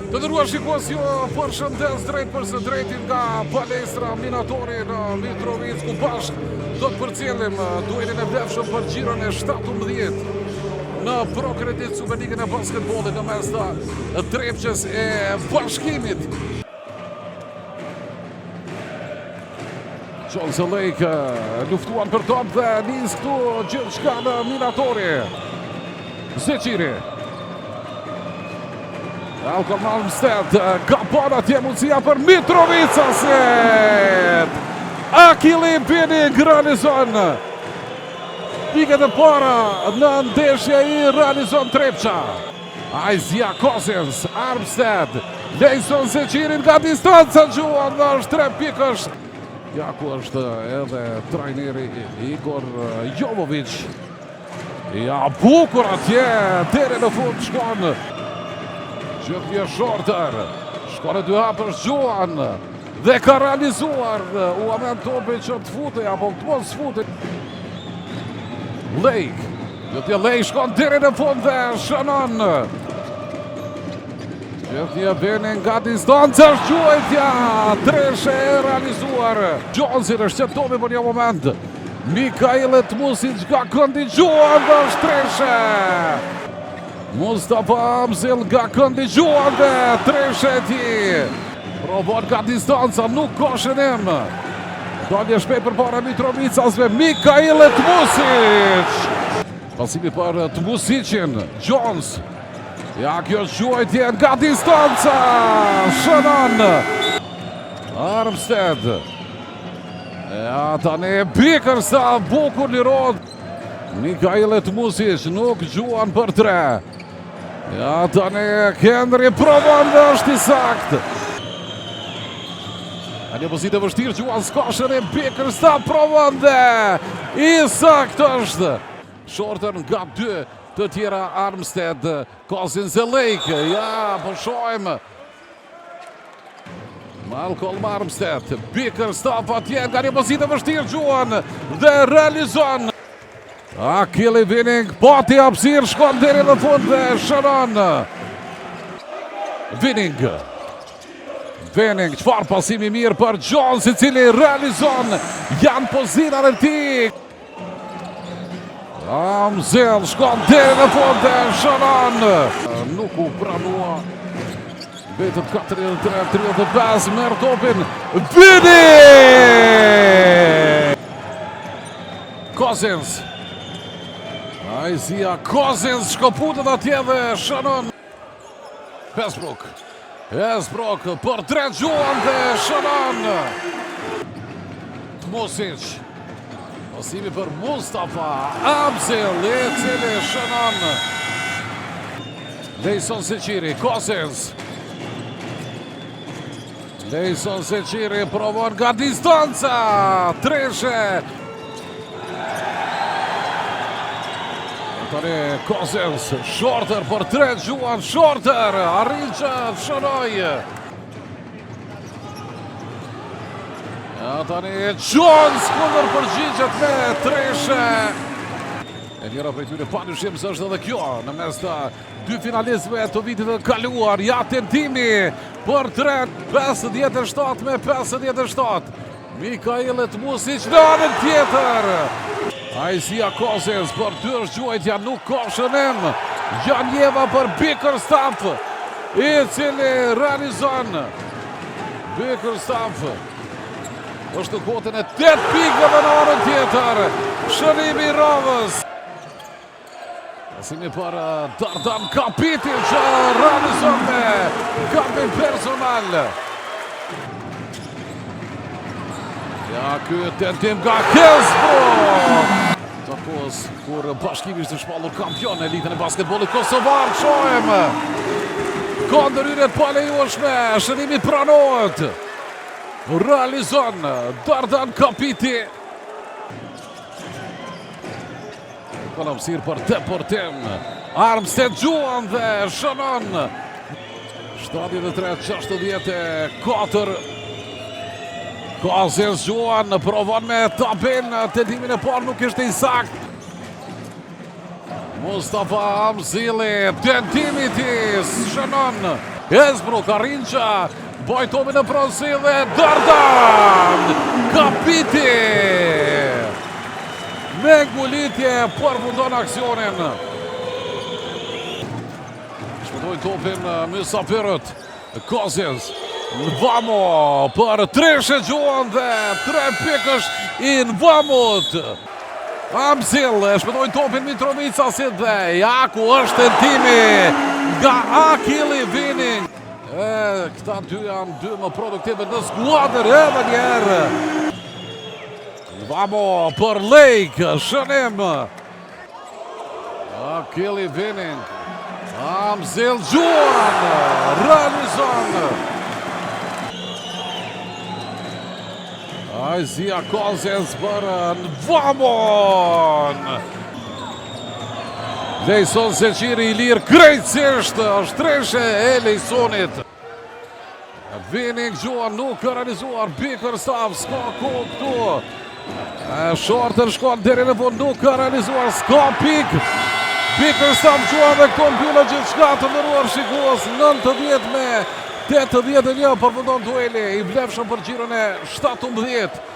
Të dërruar shikues, ju përshëndes drejt për së drejtin nga palestra minatori në Mitrovic, ku bashk do të përcjellim duelin e vlefshëm për gjiron e 17 në Prokredit Superligën e basketbollit në mes të Drepçes e Bashkimit. Johnson Lake luftuan për top dhe nis këtu gjithçka në minatori. Zeqiri. Malcolm Armstead ka parë atje mundësia për Mitrovic aset. Akili Vining realizon piket e para në ndeshje i realizon Trepça. Isaiah Cousins, Armstead, Lejson Zeqirin nga distanca gjuan dhe është 3 pikësh. Ja ku është edhe trajneri Igor Jovovic. Ja bukur atje, deri në fund shkon. Gjithje Shorter, shkone 2 hapësh Gjuan dhe ka realizuar u amen topi që të fute, apo të mos fute. Lake, gjithje Lake shkone deri në fund dhe shënon. Gjithje Vining nga distanca shgjuajtja, treshe e realizuar. Johnson është që topi për një moment. Mikail Tmusic nga këndi Gjuan dhe është treshe. Mustafa Amzil nga këndi Gjuan dhe treshe ti. Provon nga distanca, nuk ka shënim. Dalje shpejt për para Mitrovicasve, Mikail Tmusic. Pasimi për Tmusicin, Jones. Ja kjo gjuajtje nga distanca, shënon. Armstead. Ja tani bikër sa bukur lirod. Mikail Tmusic nuk gjuan për 3. Ja tani Henry provon dhe është i sakt. A një pozitë e vështirë gjuan skashën e bikër sa provon dhe i sakt është. Shorter nga 2 të tjera Armstead, Cousins e Lake. Ja përshojmë. Malcolm Armstead, bikër staf atje nga një pozitë e vështirë gjuan dhe realizon. Akili Vining, pati hapësirë, shkon deri në fund dhe shënon. Vining, çfarë pasimi mirë për Jones, i cili realizon. Janë pozitat e tij. Amzel shkon deri në fund dhe shënon. Nuk u pranua. Vetëm 43-35, merr topin. Vining! Cousins. Isaiah Cousins shkoputët atje dhe shënon. Westbrook për 3 gjuan dhe shënon. Tmusic. Pasimi për Mustafa Amzil, i cili shënon. Lejson Zeqiri, Cousins. Lejson Zeqiri provon nga distanca, treshe. Tani Cousins, Shorter për 3 gjuan, Shorter, arrin që të shënoj. Ja tani Jones kundër përgjigjet me treshe. E njëra prej tyre padyshim se është edhe kjo, në mes të 2 finalistëve të vitit të kaluar. Ja tentimi për 3, 57 me 57. Mikail Tmusic në anën tjetër. Isaiah Cousins për 2 gjuajtja, nuk ka shënim. Janjeva për Bickerstaff, i cili realizon. Bickerstaff është në kotën e 8 pikëve në anën tjetër. Shënimi Rovës. Pasimi për Dardan Kapitin që realizon me kapin personal. Ja ky tentim nga Kesbo. Takos kur Bashkimi ishte shpallur kampion në elitën e basketbollit kosovar. Shohem ka ndërhyrje pa lejueshme, shënimi pranohet. Realizon Dardan Kapiti. Ka hapësirë për Deportim. Armstead gjuan dhe shënon. 73-64. Cousins gjuan, provon me tabel, tendimin e parë nuk ishte i sakt. Mustafa Amzili, tentimi i tij shënon. Ezbro Karinqa, bojtomi në pronsi dhe Dardan Kapiti me ngulitje përfundon aksionin. Shpëtojnë topin mysafirët, Kozjes, Vamo për Treshe Gjuan dhe 3 pikësh i Vamut. Amzil shpëtojnë topin Mitrovicas dhe Jaku është tentimi nga Akili Vining. Këta dy janë dy më produktive në skuadër edhe njerë. Vamo për Lejk, shënim. Akili Vining, Amzil Gjuan, realizon. Ajzia Kozjes për Vamon. Lejson Seqiri i lirë krejtësisht, është Treshe e Lejsonit. Vining Gjuan nuk ka realizuar, Bickerstaff s'ka kohë këtu. Shorter shkon deri në fund, nuk ka realizuar, s'ka pik. Bickerstaff Gjuan dhe këto mbyllë gjithçka të nderuar shikues, 90 me 81 përfundon dueli i vlefshëm për gjirën e 17.